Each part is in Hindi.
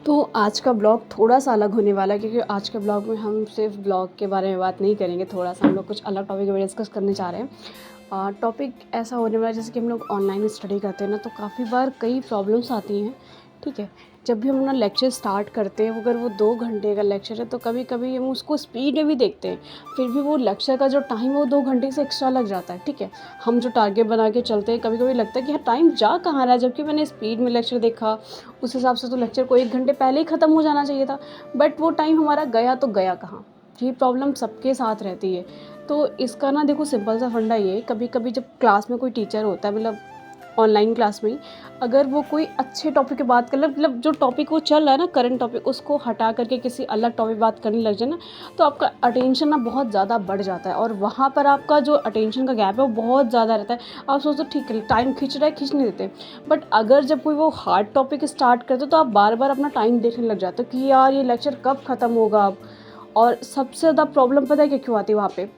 तो आज का ब्लॉग थोड़ा-सा अलग होने वाला है, क्योंकि आज के ब्लॉग में हम सिर्फ़ ब्लॉग के बारे में बात नहीं करेंगे, थोड़ा-सा हम लोग कुछ अलग टॉपिक पे डिस्कस करने जा रहे हैं। टॉपिक ऐसा होने वाला है, जैसे कि हम लोग ऑनलाइन स्टडी करते हैं ना, तो काफ़ी बार कई प्रॉब्लम्स आती हैं, ठीक है? जब भी हम अपना लेक्चर स्टार्ट करते हैं, अगर वो 2 घंटे का लेक्चर है, तो कभी-कभी हम उसको स्पीड में भी देखते हैं, फिर भी वो लेक्चर का जो टाइम है वो 2 घंटे से एक्स्ट्रा लग जाता है, ठीक है? हम जो टारगेट बना के चलते हैं, कभी-कभी लगता है कि यार टाइम जा कहाँ रहा है, जबकि मैंने स्पीड में लेक्चर देखा, उस हिसाब से तो लेक्चर को 1 घंटे पहले ही ख़त्म हो जाना चाहिए था, बट वो टाइम हमारा गया तो गया कहाँ? ये प्रॉब्लम सबके साथ रहती है। तो इसका ना देखो सिंपल सा फंडा ये है, कभी-कभी जब क्लास में कोई टीचर होता है, मतलब ऑनलाइन क्लास में ही, अगर वो कोई अच्छे टॉपिक की बात कर ले, मतलब जो टॉपिक वो चल रहा है ना करंट टॉपिक, उसको हटा करके किसी अलग टॉपिक बात करने लग जाए ना, तो आपका अटेंशन ना बहुत ज़्यादा बढ़ जाता है, और वहाँ पर आपका जो अटेंशन का गैप है वो बहुत ज़्यादा रहता है। आप सोचते हो ठीक है टाइम खींच रहा है, खींचने देते हैं, बट अगर जब कोई वो हार्ड टॉपिक स्टार्ट करते हो, तो आप बार बार अपना टाइम देखने लग जाते हो कि यार ये लेक्चर कब ख़त्म होगा अब। और सबसे ज़्यादा प्रॉब्लम पता है क्या क्यों आती है वहाँ पे?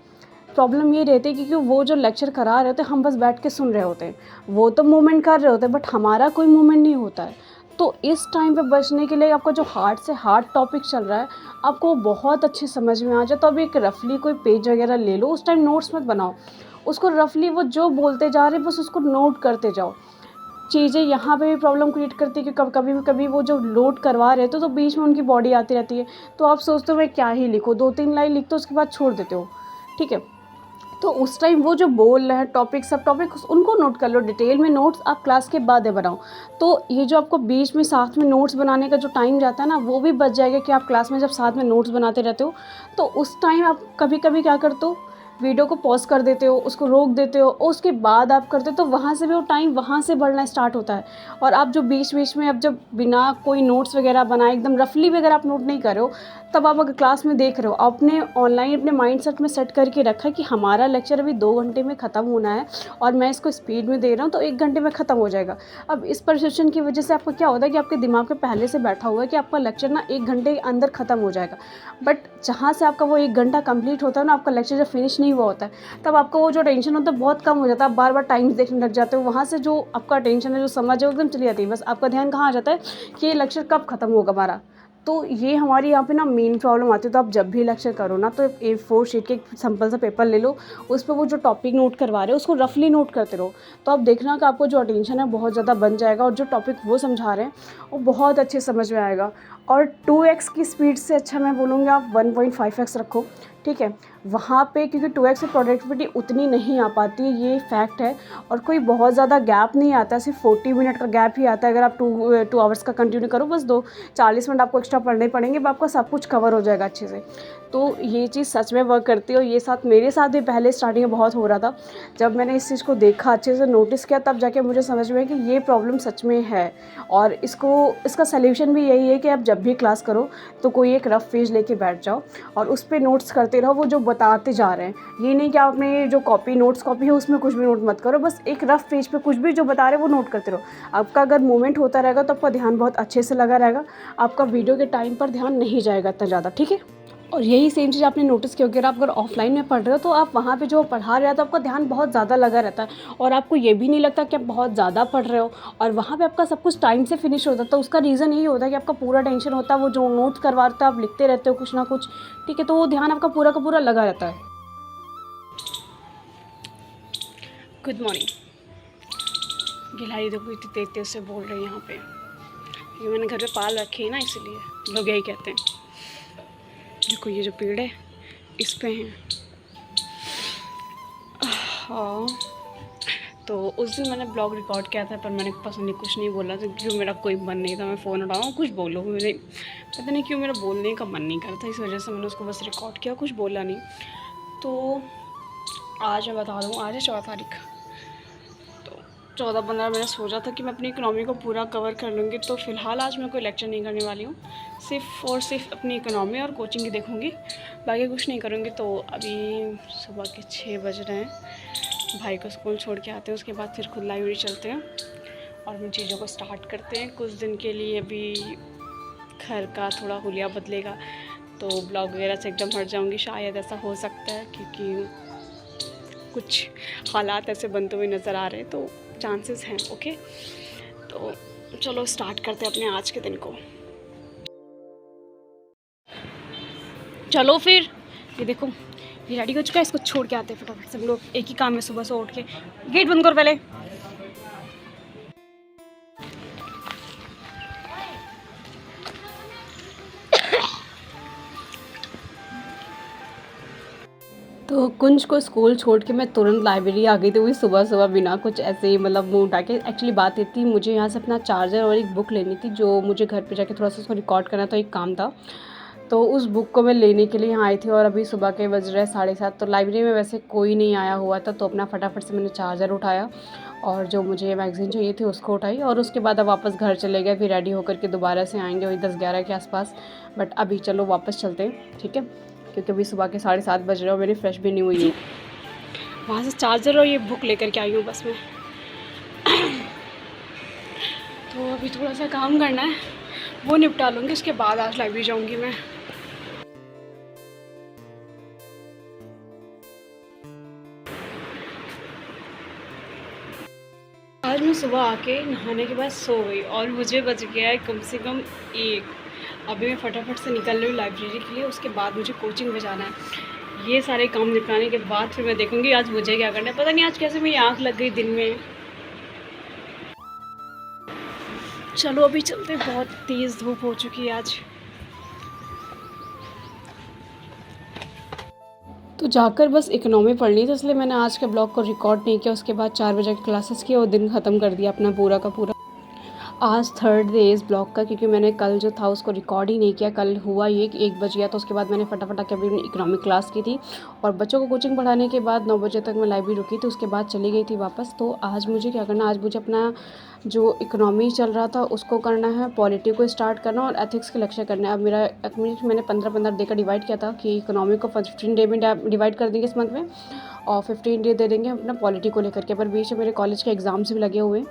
प्रॉब्लम ये रहती है क्योंकि वो जो लेक्चर करा रहे होते हैं, हम बस बैठ के सुन रहे होते हैं। वो तो मूवमेंट कर रहे होते हैं, बट हमारा कोई मूवमेंट नहीं होता है। तो इस टाइम पे बचने के लिए आपका जो हार्ड से हार्ड टॉपिक चल रहा है, आपको वो बहुत अच्छे समझ में आ जाए, तो अब एक रफली कोई पेज वगैरह ले लो, उस टाइम नोट्स मत बनाओ। उसको रफली वो जो बोलते जा रहे हैं बस उसको नोट करते जाओ। चीज़ें यहाँ पे भी प्रॉब्लम क्रिएट करती है कि कभी वो जो लोड करवा रहे थे, तो बीच में उनकी बॉडी आती रहती है। तो आप सोचते हो मैं क्या ही लिखूँ, 2-3 लाइन लिख दो उसके बाद छोड़ देते हो, ठीक है? तो उस टाइम वो जो बोल रहे हैं टॉपिक, सब टॉपिक उनको नोट कर लो डिटेल में, नोट्स आप क्लास के बाद बनाओ। तो ये जो आपको बीच में साथ में नोट्स बनाने का जो टाइम जाता है ना, वो भी बच जाएगा कि आप क्लास में जब साथ में नोट्स बनाते रहते हो, तो उस टाइम आप कभी-कभी क्या करते हो, वीडियो को पॉज़ कर देते हो, उसको रोक देते हो और उसके बाद आप करते हो, तो वहाँ से भी वो टाइम वहाँ से बढ़ना स्टार्ट होता है। और आप जो बीच-बीच में अब जब बिना कोई नोट्स वगैरह बनाए एकदम रफली वगैरह आप नोट नहीं कर रहे हो, तब आप अगर क्लास में देख रहे हो, आपने ऑनलाइन अपने माइंडसेट में सेट करके रखा है कि हमारा लेक्चर अभी 2 घंटे में ख़त्म होना है, और मैं इसको स्पीड में दे रहा हूँ तो 1 घंटे में ख़त्म हो जाएगा। अब इस परसेप्शन की वजह से आपका क्या होता है कि आपके दिमाग में पहले से बैठा हुआ है कि आपका लेक्चर ना 1 घंटे के अंदर ख़त्म हो जाएगा। बट जहाँ से आपका वो 1 घंटा कंप्लीट होता है ना, आपका लेक्चर जब फिनिश नहीं हुआ होता है, तब आपका वो जो टेंशन होता है बहुत कम हो जाता है। आप बार-बार टाइम्स देखने लग जाते हो, वहाँ से जो आपका टेंशन है, जो समझ है, वो एकदम चली जाती है। बस आपका ध्यान कहाँ आ जाता है कि ये लेक्चर कब ख़त्म होगा हमारा। तो ये हमारी यहाँ पे ना मेन प्रॉब्लम आती है। तो आप जब भी लेक्चर करो ना, तो A4 शीट के एक सिंपल सा पेपर ले लो, उस पे वो जो टॉपिक नोट करवा रहे हो उसको रफली नोट करते रहो। तो आप देखना कि आपको जो अटेंशन है बहुत ज़्यादा बन जाएगा, और जो टॉपिक वो समझा रहे हैं वो बहुत अच्छे समझ में आएगा। और 2x की स्पीड से अच्छा मैं बोलूँगी आप 1.5x रखो, ठीक है? वहाँ पे क्योंकि 2x से प्रोडक्टिविटी उतनी नहीं आ पाती, ये फैक्ट है। और कोई बहुत ज़्यादा गैप नहीं आता, सिर्फ 40 मिनट का गैप ही आता है। अगर आप 2 आवर्स का कंटिन्यू करो, बस 40 मिनट आपको एक्स्ट्रा पढ़ने पड़ेंगे, अब आपका सब कुछ कवर हो जाएगा अच्छे से। तो ये चीज़ सच में वर्क करती है, और ये साथ मेरे साथ भी पहले स्टार्टिंग में बहुत हो रहा था। जब मैंने इस चीज़ को देखा, अच्छे से नोटिस किया, तब जाके मुझे समझ में आया कि ये प्रॉब्लम सच में है। और इसका सॉल्यूशन भी यही है कि आप जब भी क्लास करो, तो कोई एक रफ़ पेज लेके बैठ जाओ और उस पे नोट्स करते रहो, वो जो बताते जा रहे हैं। ये नहीं कि आप अपने जो नोट्स कॉपी है उसमें कुछ भी नोट मत करो, बस एक रफ़ पेज पे कुछ भी जो बता रहे हैं वो नोट करते रहो। आपका अगर मूवमेंट होता रहेगा तो आपका ध्यान बहुत अच्छे से लगा रहेगा, आपका वीडियो के टाइम पर ध्यान नहीं जाएगा इतना ज़्यादा, ठीक है? और यही सेम चीज़ आपने नोटिस की होगी, अगर ऑफलाइन में पढ़ रहे हो, तो आप वहाँ पे जो पढ़ा रहे हैं तो आपका ध्यान बहुत ज़्यादा लगा रहता है, और आपको ये भी नहीं लगता कि आप बहुत ज़्यादा पढ़ रहे हो, और वहाँ पे आपका सब कुछ टाइम से फिनिश होता है। तो उसका रीज़न यही होता है कि आपका पूरा टेंशन होता है, वो जो नोट्स करवाते हो आप लिखते रहते हो कुछ ना कुछ, ठीक है? तो वो ध्यान आपका पूरा का पूरा लगा रहता है। Good morning. गिलहरी देखो इतनी तेज तेज से बोल रही है यहाँ पे, ये मैंने घर पे पाल रखी है ना, इसलिए लोग यही कहते हैं। देखो ये जो पेड़ है इस पे हैं। हाँ, तो उस दिन मैंने ब्लॉग रिकॉर्ड किया था, पर मैंने पसंद नहीं कुछ नहीं बोला था, क्योंकि मेरा कोई मन नहीं था मैं फ़ोन उठाऊँ कुछ बोलूँ। मुझे पता नहीं क्यों मेरा बोलने का मन नहीं करता, इस वजह से मैंने उसको बस रिकॉर्ड किया, कुछ बोला नहीं। तो आज मैं बता दूँ, आज है 14 तारीख, तो 14-15 मैंने सोचा था कि मैं अपनी इकोनॉमी को पूरा कवर कर लूँगी। तो फ़िलहाल आज मैं कोई लेक्चर नहीं करने वाली हूँ, सिर्फ़ और सिर्फ अपनी इकोनॉमी और कोचिंग ही देखूँगी, बाकी कुछ नहीं करूँगी। तो अभी सुबह के 6 बज रहे हैं, भाई को स्कूल छोड़ के आते हैं, उसके बाद फिर खुद लाइब्रेरी चलते हैं और अपनी चीज़ों को स्टार्ट करते हैं। कुछ दिन के लिए अभी घर का थोड़ा हुलिया बदलेगा, तो ब्लॉग वगैरह से एकदम हट जाऊँगी, शायद ऐसा हो सकता है, क्योंकि कुछ हालात ऐसे बनते हुए नज़र आ रहे हैं, तो चांसेस हैं। ओके, तो चलो स्टार्ट करते हैं अपने आज के दिन को। चलो फिर, ये देखो ये रेडी हो चुका है, इसको छोड़ के आते हैं फटाफट से हम लोग। एक ही काम है सुबह से उठ के। गेट बंद करो पहले। तो कुंज को स्कूल छोड़ के मैं तुरंत लाइब्रेरी आ गई थी, वही सुबह सुबह बिना कुछ ऐसे ही मतलब मुंह उठा के। एक्चुअली बात ये थी, मुझे यहाँ से अपना चार्जर और एक बुक लेनी थी जो मुझे घर पे जाके थोड़ा सा उसको रिकॉर्ड करना था, एक काम था। तो उस बुक को मैं लेने के लिए यहाँ आई थी और अभी सुबह के बज रहे 7:30। तो लाइब्रेरी में वैसे कोई नहीं आया हुआ था, तो अपना फटाफट से मैंने चार्जर उठाया और जो मुझे मैगज़ीन चाहिए थी उसको उठाई और उसके बाद अब वापस घर चले गए। फिर रेडी होकर के दोबारा से आएंगे वही 10-11 के आसपास। बट अभी चलो वापस चलते हैं, ठीक है, क्योंकि अभी सुबह के 7:30 बज रहे हो, मेरी फ्रेश भी नहीं हुई है। वहाँ से चार्जर और ये बुक लेकर के आई हूँ बस में। तो अभी थोड़ा सा काम करना है, वो निपटा लूँगी, उसके बाद आज लाइब्रेरी जाऊँगी मैं। आज मैं सुबह आके नहाने के बाद सो गई और मुझे बज गया है कम से कम 1। अभी मैं फटाफट से निकल रही हूँ लाइब्रेरी के लिए, उसके बाद मुझे कोचिंग में जाना है। ये सारे काम निपटाने के बाद फिर मैं देखूँगी आज मुझे क्या करना है। पता नहीं आज कैसे मेरी आँख लग गई दिन में। चलो अभी चलते, बहुत तेज़ धूप हो चुकी है आज। तो जाकर बस इकोनॉमी पढ़नी थी, इसलिए मैंने आज के ब्लॉग को रिकॉर्ड नहीं किया। उसके बाद 4 बजे की क्लासेस की और दिन ख़त्म कर दिया अपना पूरा का पूरा। आज थर्ड डे इस ब्लॉग का, क्योंकि मैंने कल जो था उसको रिकॉर्ड ही नहीं किया। कल हुआ ये कि 1 बज गया, तो उसके बाद मैंने फटाफट आके अभी इकोनॉमिक क्लास की थी और बच्चों को कोचिंग पढ़ाने के बाद 9 बजे तक मैं लाइब्रेरी रुकी थी, उसके बाद चली गई थी वापस। तो आज मुझे क्या करना, आज मुझे अपना जो इकोनॉमी चल रहा था उसको करना है, पॉलिटी को स्टार्ट करना और एथिक्स के लेक्चर करना है। अब मेरा मैंने 15-15 डे का डिवाइड किया था कि इकोनॉमी को 15 डे में डिवाइड कर देंगे इस मंथ में और 15 डे दे देंगे अपना पॉलिटी को लेकर के। पर बीच में मेरे कॉलेज के एग्ज़ाम्स भी लगे हुए हैं,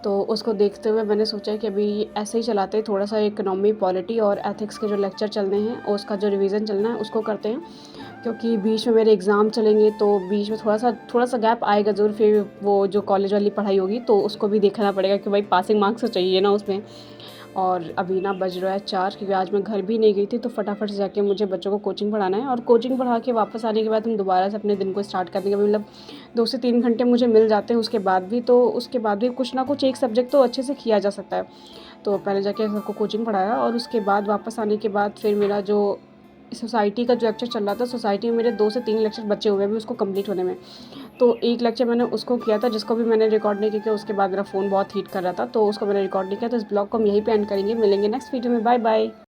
तो उसको देखते हुए मैंने सोचा कि अभी ऐसे ही चलाते हैं, थोड़ा सा इकोनॉमी, पॉलिटी और एथिक्स के जो लेक्चर चलने हैं और उसका जो रिवीजन चलना है उसको करते हैं, क्योंकि बीच में मेरे एग्ज़ाम चलेंगे तो बीच में थोड़ा सा गैप आएगा ज़रूर। फिर वो जो कॉलेज वाली पढ़ाई होगी तो उसको भी देखना पड़ेगा कि भाई पासिंग मार्क्स तो चाहिए ना उसमें। और अभी ना बज रहा है 4, क्योंकि आज मैं घर भी नहीं गई थी, तो फटाफट से जाके मुझे बच्चों को कोचिंग पढ़ाना है और कोचिंग पढ़ा के वापस आने के बाद हम दोबारा से अपने दिन को स्टार्ट कर देंगे। मतलब 2 से 3 घंटे मुझे मिल जाते हैं, उसके बाद भी कुछ ना कुछ एक सब्जेक्ट तो अच्छे से किया जा सकता है। तो पहले जाके सबको कोचिंग पढ़ाया और उसके बाद वापस आने के बाद फिर मेरा जो सोसाइटी का जो लेक्चर चल रहा था, सोसाइटी में मेरे 2 से 3 लेक्चर बचे हुए हैं अभी उसको कंप्लीट होने में। तो एक लेक्चर मैंने उसको किया था जिसको भी मैंने रिकॉर्ड नहीं किया। उसके बाद मेरा फ़ोन बहुत हीट कर रहा था, तो उसको मैंने रिकॉर्ड नहीं किया। तो इस ब्लॉग को हम यहीं पे एंड करेंगे। मिलेंगे नेक्स्ट वीडियो में। Bye bye.